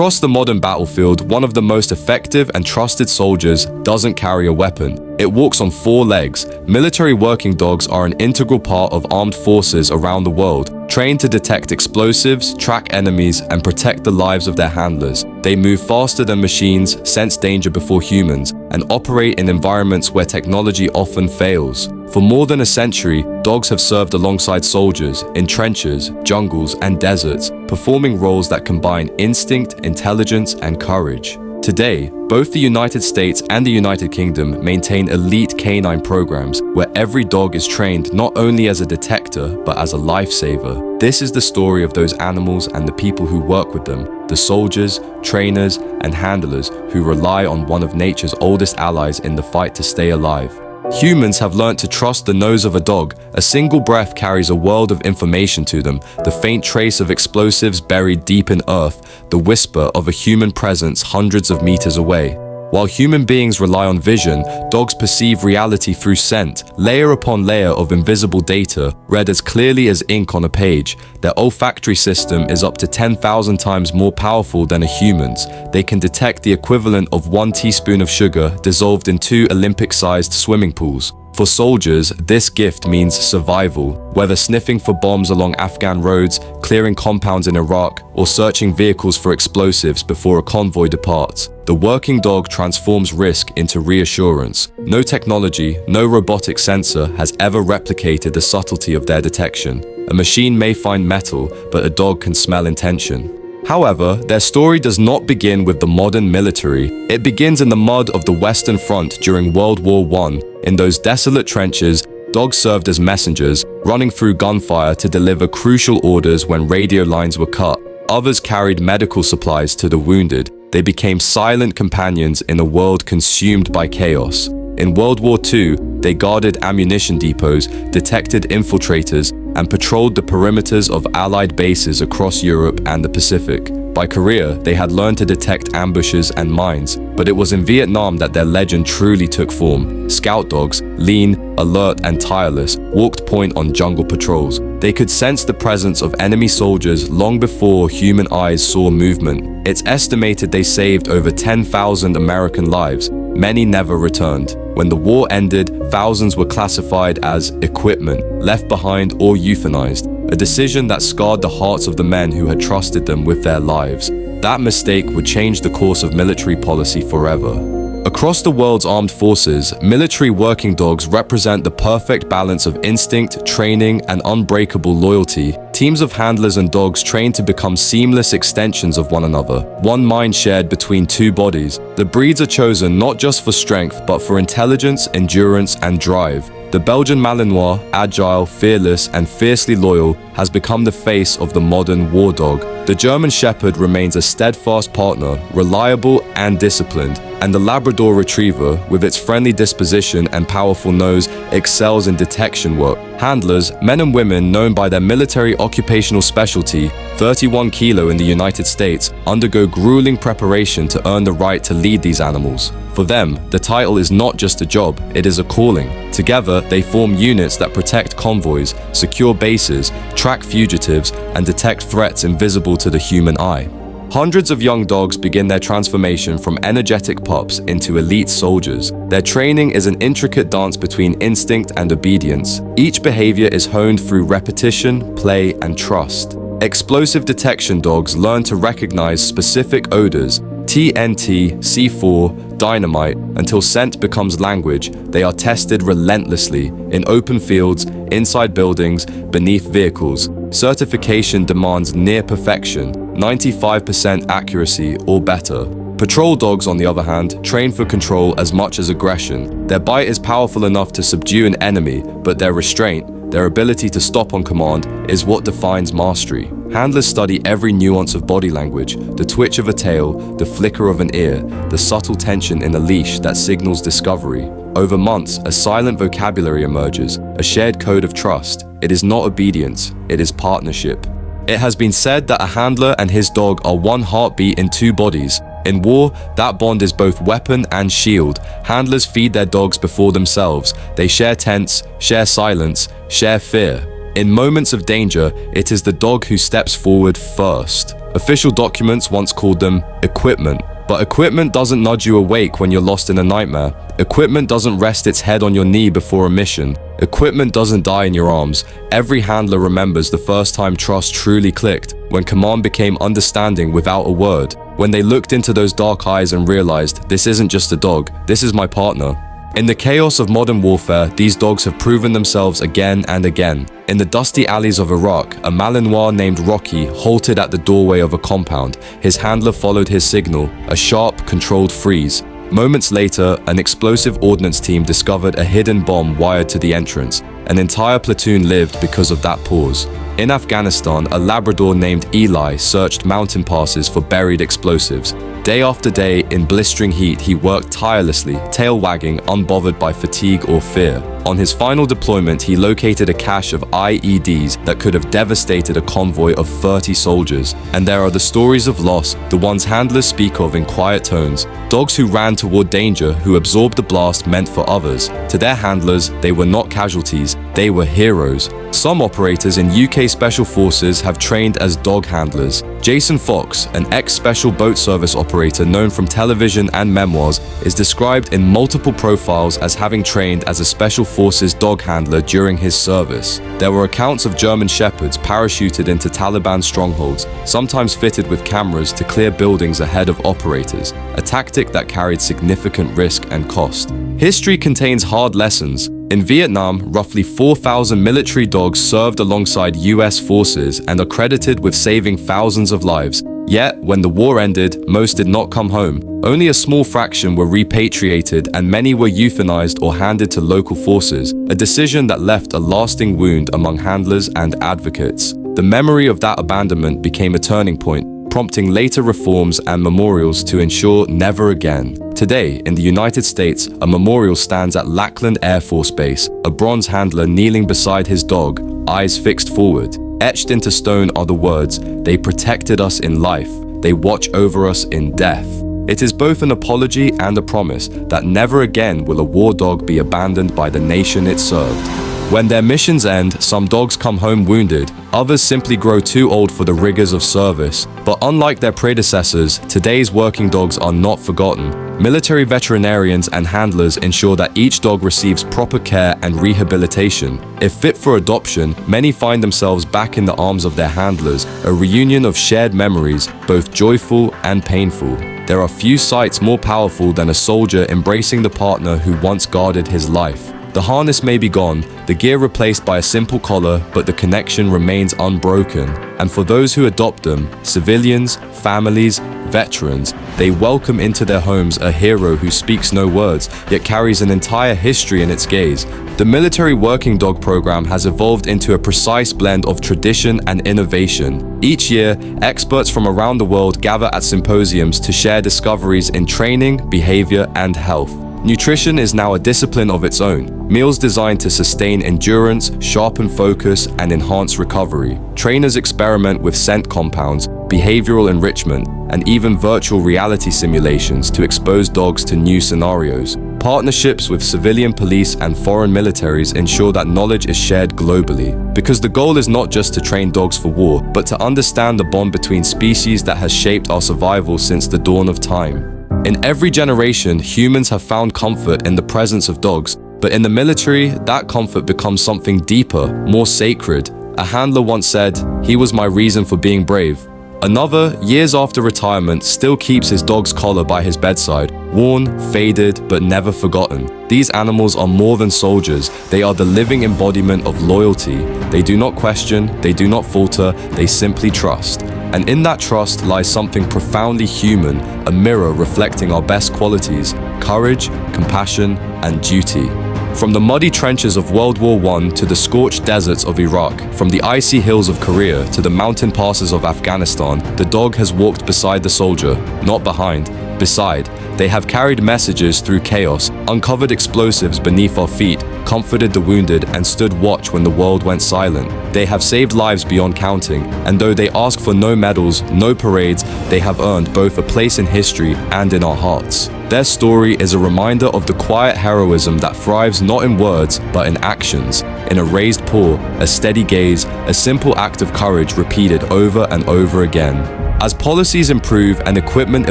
Across the modern battlefield, one of the most effective and trusted soldiers doesn't carry a weapon. It walks on 4 legs. Military working dogs are an integral part of armed forces around the world, trained to detect explosives, track enemies, and protect the lives of their handlers. They move faster than machines, sense danger before humans, and operate in environments where technology often fails. For more than a century, dogs have served alongside soldiers in trenches, jungles, and deserts, performing roles that combine instinct, intelligence, and courage. Today, both the United States and the United Kingdom maintain elite canine programs where every dog is trained not only as a detector but as a lifesaver. This is the story of those animals and the people who work with them, the soldiers, trainers, and handlers who rely on one of nature's oldest allies in the fight to stay alive. Humans have learnt to trust the nose of a dog. A single breath carries a world of information to them, the faint trace of explosives buried deep in earth, the whisper of a human presence hundreds of meters away. While human beings rely on vision, dogs perceive reality through scent, layer upon layer of invisible data, read as clearly as ink on a page. Their olfactory system is up to 10,000 times more powerful than a human's. They can detect the equivalent of 1 teaspoon of sugar dissolved in 2 Olympic-sized swimming pools. For soldiers, this gift means survival, whether sniffing for bombs along Afghan roads, clearing compounds in Iraq, or searching vehicles for explosives before a convoy departs. The working dog transforms risk into reassurance. No technology, no robotic sensor has ever replicated the subtlety of their detection. A machine may find metal, but a dog can smell intention. However, their story does not begin with the modern military. It begins in the mud of the Western Front during World War I. In those desolate trenches, dogs served as messengers, running through gunfire to deliver crucial orders when radio lines were cut. Others carried medical supplies to the wounded. They became silent companions in a world consumed by chaos. In World War II, they guarded ammunition depots, detected infiltrators, and patrolled the perimeters of Allied bases across Europe and the Pacific. By Korea, they had learned to detect ambushes and mines, but it was in Vietnam that their legend truly took form. Scout dogs, lean, alert, and tireless, walked point on jungle patrols. They could sense the presence of enemy soldiers long before human eyes saw movement. It's estimated they saved over 10,000 American lives. Many never returned. When the war ended, thousands were classified as equipment, left behind or euthanized, a decision that scarred the hearts of the men who had trusted them with their lives. That mistake would change the course of military policy forever. Across the world's armed forces, military working dogs represent the perfect balance of instinct, training, and unbreakable loyalty. Teams of handlers and dogs trained to become seamless extensions of one another, one mind shared between 2 bodies. The breeds are chosen not just for strength, but for intelligence, endurance, and drive. The Belgian Malinois, agile, fearless, and fiercely loyal, has become the face of the modern war dog. The German Shepherd remains a steadfast partner, reliable and disciplined, and the Labrador Retriever, with its friendly disposition and powerful nose, excels in detection work. Handlers, men and women known by their military occupational specialty, 31 kilo in the United States, undergo grueling preparation to earn the right to lead these animals. For them, the title is not just a job, it is a calling. Together, they form units that protect convoys, secure bases, track fugitives, and detect threats invisible to the human eye. Hundreds of young dogs begin their transformation from energetic pups into elite soldiers. Their training is an intricate dance between instinct and obedience. Each behavior is honed through repetition, play, and trust. Explosive detection dogs learn to recognize specific odors, TNT, C4, dynamite, until scent becomes language. They are tested relentlessly in open fields, inside buildings, beneath vehicles. Certification demands near perfection, 95% accuracy or better. Patrol dogs, on the other hand, train for control as much as aggression. Their bite is powerful enough to subdue an enemy, but their restraint, their ability to stop on command, is what defines mastery. Handlers study every nuance of body language, the twitch of a tail, the flicker of an ear, the subtle tension in a leash that signals discovery. Over months, a silent vocabulary emerges, a shared code of trust. It is not obedience, it is partnership. It has been said that a handler and his dog are one heartbeat in 2 bodies. In war, that bond is both weapon and shield. Handlers feed their dogs before themselves. They share tents, share silence, share fear. In moments of danger, it is the dog who steps forward first. Official documents once called them equipment. But equipment doesn't nudge you awake when you're lost in a nightmare. Equipment doesn't rest its head on your knee before a mission. Equipment doesn't die in your arms. Every handler remembers the first time trust truly clicked, when command became understanding without a word, when they looked into those dark eyes and realized, this isn't just a dog, this is my partner. In the chaos of modern warfare, these dogs have proven themselves again and again. In the dusty alleys of Iraq, a Malinois named Rocky halted at the doorway of a compound. His handler followed his signal, a sharp, controlled freeze. Moments later, an explosive ordnance team discovered a hidden bomb wired to the entrance. An entire platoon lived because of that pause. In Afghanistan, a Labrador named Eli searched mountain passes for buried explosives. Day after day, in blistering heat, he worked tirelessly, tail wagging, unbothered by fatigue or fear. On his final deployment, he located a cache of IEDs that could have devastated a convoy of 30 soldiers. And there are the stories of loss, the ones handlers speak of in quiet tones. Dogs who ran toward danger, who absorbed the blast meant for others. To their handlers, they were not casualties, they were heroes. Some operators in UK Special Forces have trained as dog handlers. Jason Fox, an ex-Special Boat Service operator known from television and memoirs, is described in multiple profiles as having trained as a Special Forces dog handler during his service. There were accounts of German shepherds parachuted into Taliban strongholds, sometimes fitted with cameras to clear buildings ahead of operators, a tactic that carried significant risk and cost. History contains hard lessons. In Vietnam, roughly 4,000 military dogs served alongside US forces and are credited with saving thousands of lives. Yet, when the war ended, most did not come home. Only a small fraction were repatriated and many were euthanized or handed to local forces, a decision that left a lasting wound among handlers and advocates. The memory of that abandonment became a turning point, prompting later reforms and memorials to ensure never again. Today, in the United States, a memorial stands at Lackland Air Force Base, a bronze handler kneeling beside his dog, eyes fixed forward. Etched into stone are the words, "They protected us in life, they watch over us in death." It is both an apology and a promise that never again will a war dog be abandoned by the nation it served. When their missions end, some dogs come home wounded, others simply grow too old for the rigors of service. But unlike their predecessors, today's working dogs are not forgotten. Military veterinarians and handlers ensure that each dog receives proper care and rehabilitation. If fit for adoption, many find themselves back in the arms of their handlers, a reunion of shared memories, both joyful and painful. There are few sights more powerful than a soldier embracing the partner who once guarded his life. The harness may be gone, the gear replaced by a simple collar, but the connection remains unbroken. And for those who adopt them, civilians, families, veterans, they welcome into their homes a hero who speaks no words, yet carries an entire history in its gaze. The military working dog program has evolved into a precise blend of tradition and innovation. Each year, experts from around the world gather at symposiums to share discoveries in training, behavior, and health. Nutrition is now a discipline of its own. Meals designed to sustain endurance, sharpen focus, and enhance recovery. Trainers experiment with scent compounds, behavioral enrichment, and even virtual reality simulations to expose dogs to new scenarios. Partnerships with civilian police and foreign militaries ensure that knowledge is shared globally. Because the goal is not just to train dogs for war, but to understand the bond between species that has shaped our survival since the dawn of time. In every generation, humans have found comfort in the presence of dogs, but in the military, that comfort becomes something deeper, more sacred. A handler once said, "He was my reason for being brave." Another, years after retirement, still keeps his dog's collar by his bedside, worn, faded, but never forgotten. These animals are more than soldiers, they are the living embodiment of loyalty. They do not question, they do not falter, they simply trust. And in that trust lies something profoundly human, a mirror reflecting our best qualities: courage, compassion, and duty. From the muddy trenches of World War I to the scorched deserts of Iraq, from the icy hills of Korea to the mountain passes of Afghanistan, the dog has walked beside the soldier, not behind, beside. They have carried messages through chaos, uncovered explosives beneath our feet, comforted the wounded, and stood watch when the world went silent. They have saved lives beyond counting, and though they ask for no medals, no parades, they have earned both a place in history and in our hearts. Their story is a reminder of the quiet heroism that thrives not in words, but in actions. In a raised paw, a steady gaze, a simple act of courage repeated over and over again. As policies improve and equipment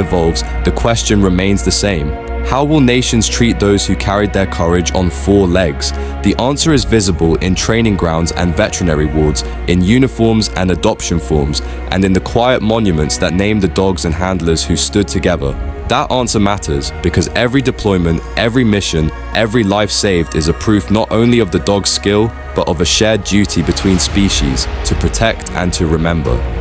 evolves, the question remains the same. How will nations treat those who carried their courage on 4 legs? The answer is visible in training grounds and veterinary wards, in uniforms and adoption forms, and in the quiet monuments that name the dogs and handlers who stood together. That answer matters because every deployment, every mission, every life saved is a proof not only of the dog's skill, but of a shared duty between species to protect and to remember.